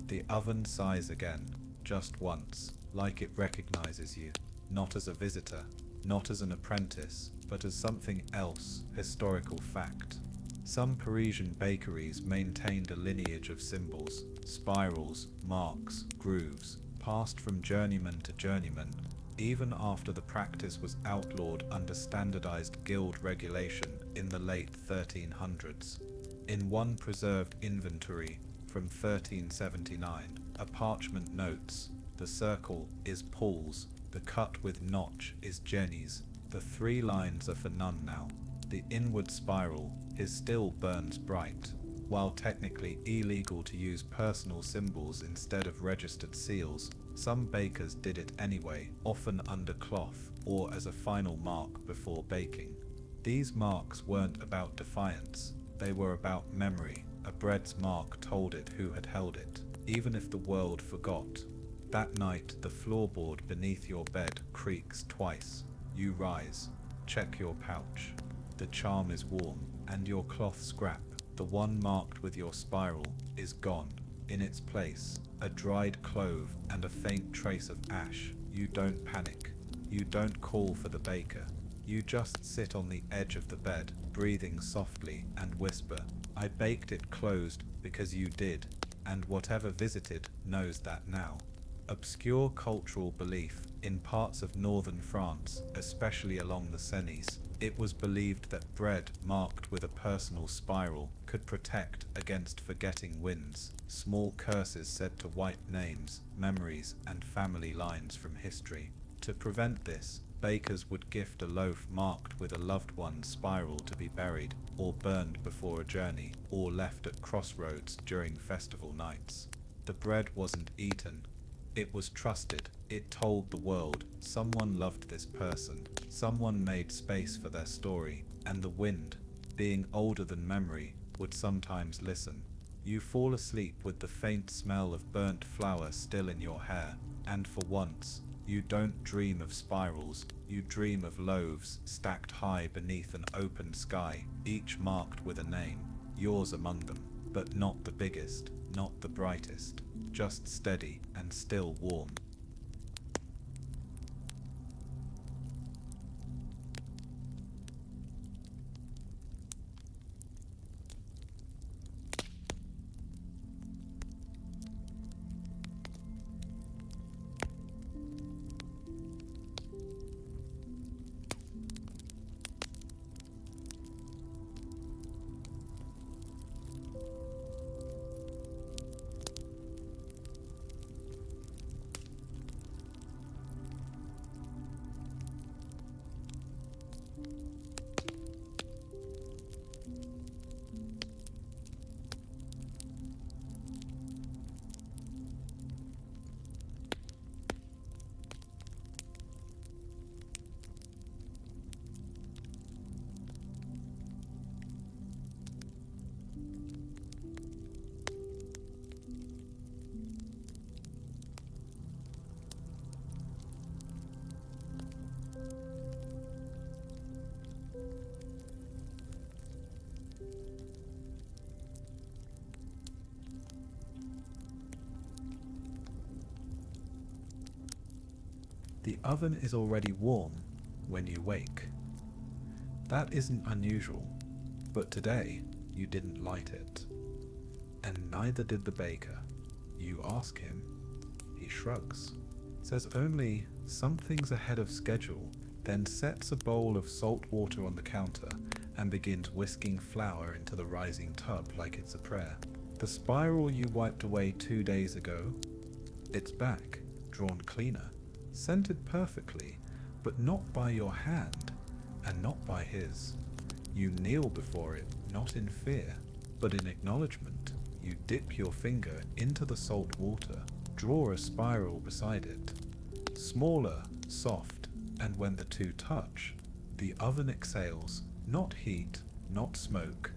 The oven sighs again, just once, like it recognizes you, not as a visitor, not as an apprentice, but as something else, historical fact. Some Parisian bakeries maintained a lineage of symbols, spirals, marks, grooves, passed from journeyman to journeyman, even after the practice was outlawed under standardized guild regulation in the late 1300s. In one preserved inventory from 1379, a parchment notes, "The circle is Paul's, the cut with notch is Jenny's, the 3 lines are for none now. The inward spiral, his still burns bright." While technically illegal to use personal symbols instead of registered seals, some bakers did it anyway, often under cloth or as a final mark before baking. These marks weren't about defiance, they were about memory. A bread's mark told it who had held it, even if the world forgot. That night, the floorboard beneath your bed creaks twice. You rise, check your pouch. The charm is warm, and your cloth scrap, the one marked with your spiral, is gone. In its place, a dried clove and a faint trace of ash. You don't panic. You don't call for the baker. You just sit on the edge of the bed, breathing softly, and whisper, "I baked it closed because you did, and whatever visited knows that now." Obscure cultural belief. In parts of northern France, especially along the Seine, it was believed that bread marked with a personal spiral could protect against forgetting winds, small curses said to wipe names, memories, and family lines from history. To prevent this, bakers would gift a loaf marked with a loved one's spiral to be buried, or burned before a journey, or left at crossroads during festival nights. The bread wasn't eaten. It was trusted. It told the world, someone loved this person, someone made space for their story, and the wind, being older than memory, would sometimes listen. You fall asleep with the faint smell of burnt flour still in your hair, and for once, you don't dream of spirals, you dream of loaves stacked high beneath an open sky, each marked with a name, yours among them, but not the biggest, not the brightest, just steady and still warm. The oven is already warm when you wake. That isn't unusual, but today you didn't light it. And neither did the baker. You ask him, he shrugs, says only something's ahead of schedule, then sets a bowl of salt water on the counter and begins whisking flour into the rising tub like it's a prayer. The spiral you wiped away 2 days ago, it's back, drawn cleaner, scented perfectly, but not by your hand, and not by his. You kneel before it, not in fear, But in acknowledgement, you dip your finger into the salt water, draw a spiral beside it. Smaller, soft, and when the two touch, the oven exhales, not heat, not smoke,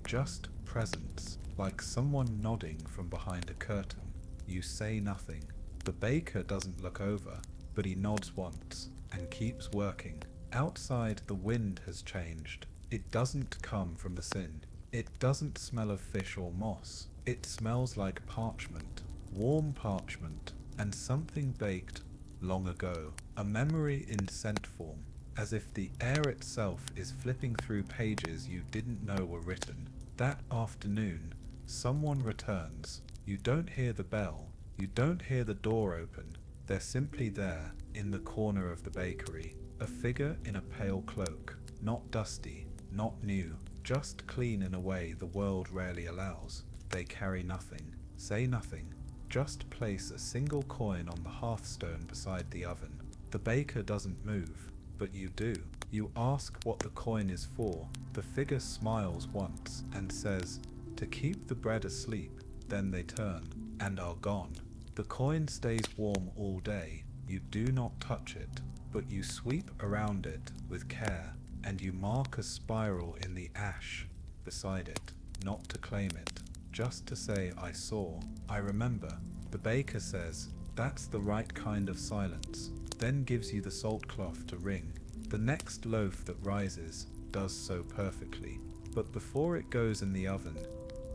just presence, like someone nodding from behind a curtain. You say nothing. The baker doesn't look over, but he nods once and keeps working. Outside, the wind has changed. It doesn't come from the sin. It doesn't smell of fish or moss. It smells like parchment, warm parchment, and something baked long ago. A memory in scent form, as if the air itself is flipping through pages you didn't know were written. That afternoon, someone returns. You don't hear the bell. You don't hear the door open. They're simply there, in the corner of the bakery. A figure in a pale cloak. Not dusty, not new, just clean in a way the world rarely allows. They carry nothing, say nothing, just place a single coin on the hearthstone beside the oven. The baker doesn't move, but you do. You ask what the coin is for. The figure smiles once and says, "To keep the bread asleep." Then they turn and are gone. The coin stays warm all day. You do not touch it, but you sweep around it with care, and you mark a spiral in the ash beside it, not to claim it, just to say, "I saw, I remember." The baker says, "That's the right kind of silence," then gives you the salt cloth to wring. The next loaf that rises does so perfectly, but before it goes in the oven,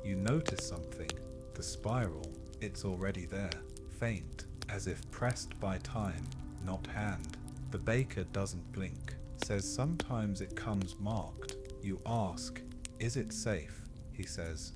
you notice something. The spiral, it's already there, faint, as if pressed by time, not hand. The baker doesn't blink, says sometimes it comes marked. You ask, "Is it safe?" He says,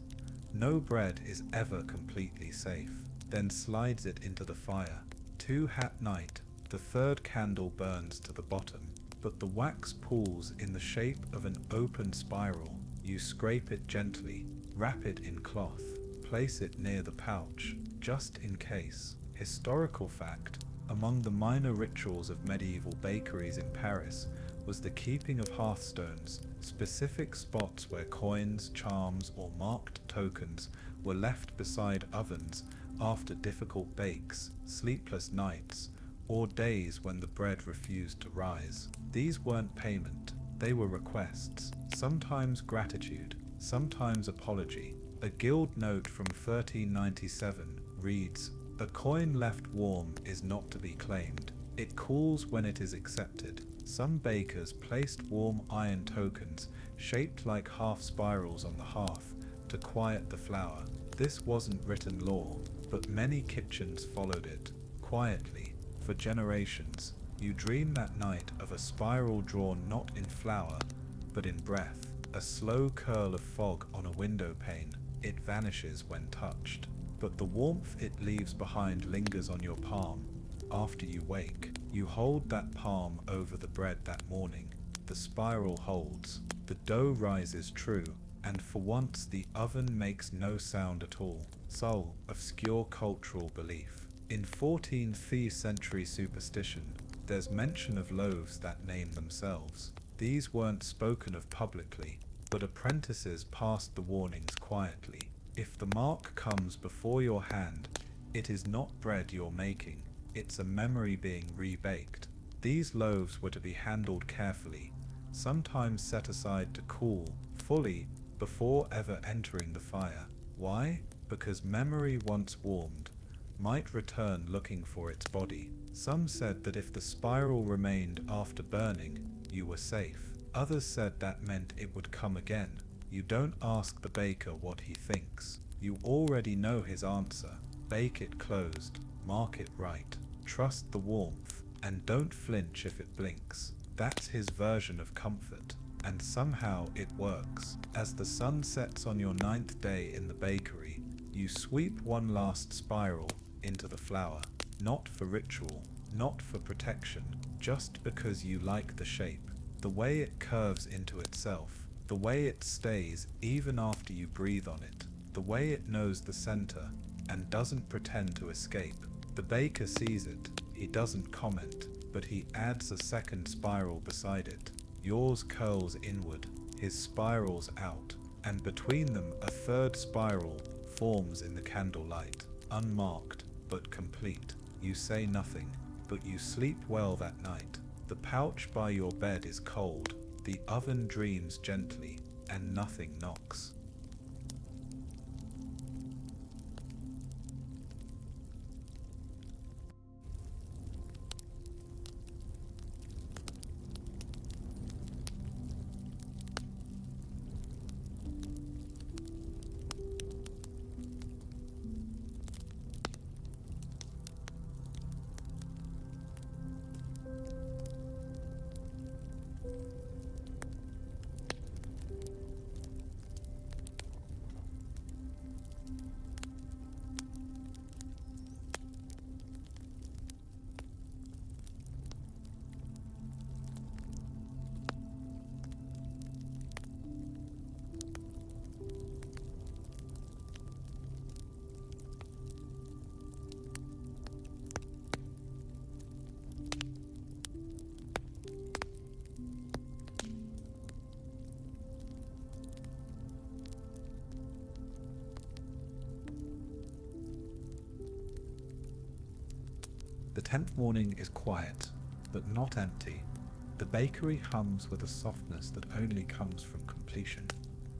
"No bread is ever completely safe," then slides it into the fire. 2 at night, the 3rd candle burns to the bottom, but the wax pools in the shape of an open spiral. You scrape it gently, wrap it in cloth, place it near the pouch, just in case. Historical fact, among the minor rituals of medieval bakeries in Paris was the keeping of hearthstones, specific spots where coins, charms, or marked tokens were left beside ovens after difficult bakes, sleepless nights, or days when the bread refused to rise. These weren't payment, they were requests, sometimes gratitude, sometimes apology. A guild note from 1397 reads, "A coin left warm is not to be claimed. It cools when it is accepted." Some bakers placed warm iron tokens shaped like half spirals on the hearth to quiet the flour. This wasn't written law, but many kitchens followed it, quietly, for generations. You dream that night of a spiral drawn not in flour, but in breath, a slow curl of fog on a window pane. It vanishes when touched, but the warmth it leaves behind lingers on your palm. After you wake, you hold that palm over the bread that morning. The spiral holds, the dough rises true, and for once the oven makes no sound at all. Sole, obscure cultural belief. In 14th century superstition, there's mention of loaves that name themselves. These weren't spoken of publicly, but apprentices passed the warnings quietly. If the mark comes before your hand, it is not bread you're making, it's a memory being rebaked. These loaves were to be handled carefully, sometimes set aside to cool fully before ever entering the fire. Why? Because memory once warmed might return looking for its body. Some said that if the spiral remained after burning, you were safe. Others said that meant it would come again. You don't ask the baker what he thinks. You already know his answer. Bake it closed, mark it right, trust the warmth, and don't flinch if it blinks. That's his version of comfort, and somehow it works. As the sun sets on your 9th day in the bakery, you sweep one last spiral into the flour, not for ritual, not for protection, just because you like the shape, the way it curves into itself, the way it stays even after you breathe on it, the way it knows the center and doesn't pretend to escape. The baker sees it, he doesn't comment, but he adds a second spiral beside it. Yours curls inward, his spirals out, and between them a third spiral forms in the candlelight, unmarked but complete. You say nothing, but you sleep well that night. The pouch by your bed is cold, the oven dreams gently, and nothing knocks. The 10th morning is quiet, but not empty. The bakery hums with a softness that only comes from completion.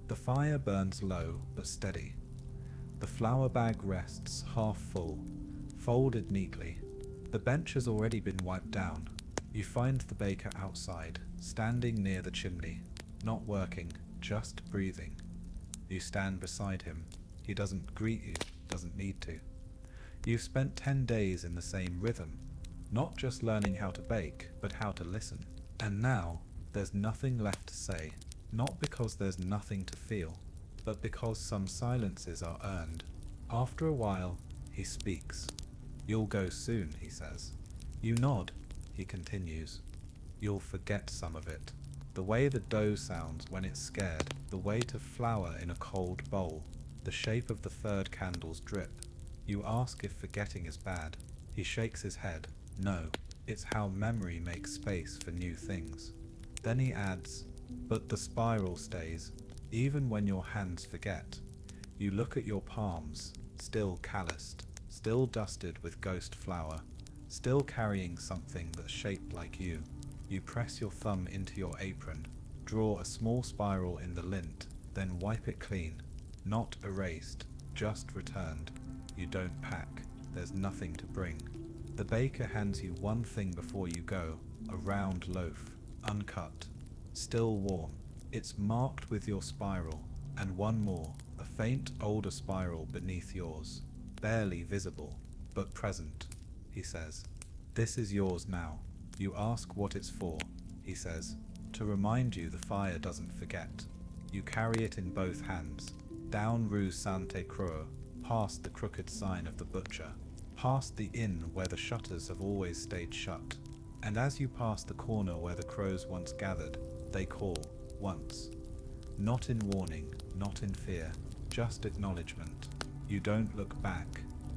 The fire burns low but steady. The flour bag rests half full, folded neatly. The bench has already been wiped down. You find the baker outside, standing near the chimney, not working, just breathing. You stand beside him. He doesn't greet you, doesn't need to. You've spent 10 days in the same rhythm, not just learning how to bake, but how to listen. And now, there's nothing left to say, not because there's nothing to feel, but because some silences are earned. After a while, he speaks. You'll go soon, he says. You nod, he continues. You'll forget some of it. The way the dough sounds when it's scared, the weight of flour in a cold bowl, the shape of the third candle's drip. You ask if forgetting is bad. He shakes his head. No, it's how memory makes space for new things. Then he adds, but the spiral stays, even when your hands forget. You look at your palms, still calloused, still dusted with ghost flour, still carrying something that's shaped like you. You press your thumb into your apron, draw a small spiral in the lint, then wipe it clean. Not erased, just returned. You don't pack, there's nothing to bring. The baker hands you one thing before you go, a round loaf, uncut, still warm. It's marked with your spiral, and one more, a faint older spiral beneath yours, barely visible, but present, he says. This is yours now. You ask what it's for, he says, to remind you the fire doesn't forget. You carry it in both hands, down Rue Sainte-Croix, past the crooked sign of the butcher, past the inn where the shutters have always stayed shut, and as you pass the corner where the crows once gathered, they call, once. Not in warning, not in fear, just acknowledgement. You don't look back,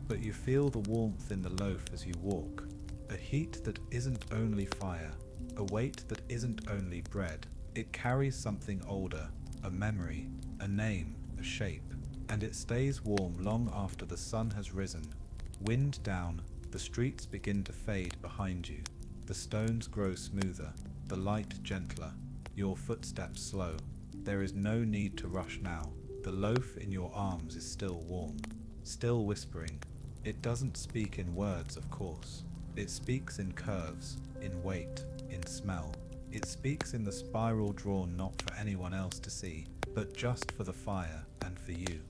but you feel the warmth in the loaf as you walk, a heat that isn't only fire, a weight that isn't only bread. It carries something older, a memory, a name, a shape. And it stays warm long after the sun has risen. Wind down, the streets begin to fade behind you. The stones grow smoother, the light gentler, your footsteps slow. There is no need to rush now. The loaf in your arms is still warm, still whispering. It doesn't speak in words, of course. It speaks in curves, in weight, in smell. It speaks in the spiral drawn not for anyone else to see, but just for the fire and for you.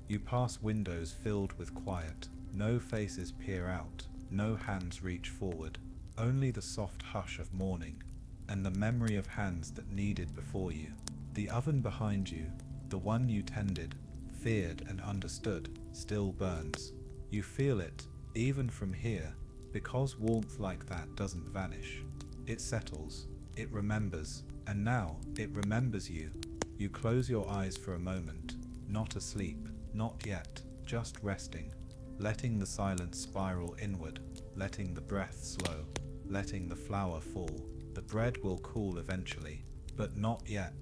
You pass windows filled with quiet. No faces peer out, no hands reach forward. Only the soft hush of morning, and the memory of hands that kneaded before you. The oven behind you, the one you tended, feared and understood, still burns. You feel it, even from here, because warmth like that doesn't vanish. It settles, it remembers, and now it remembers you. You close your eyes for a moment, not asleep. Not yet, just resting, letting the silence spiral inward, letting the breath slow, letting the flour fall. The bread will cool eventually, but not yet,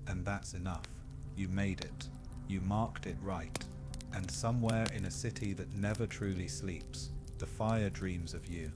and that's enough. You made it. You marked it right, and somewhere in a city that never truly sleeps, the fire dreams of you.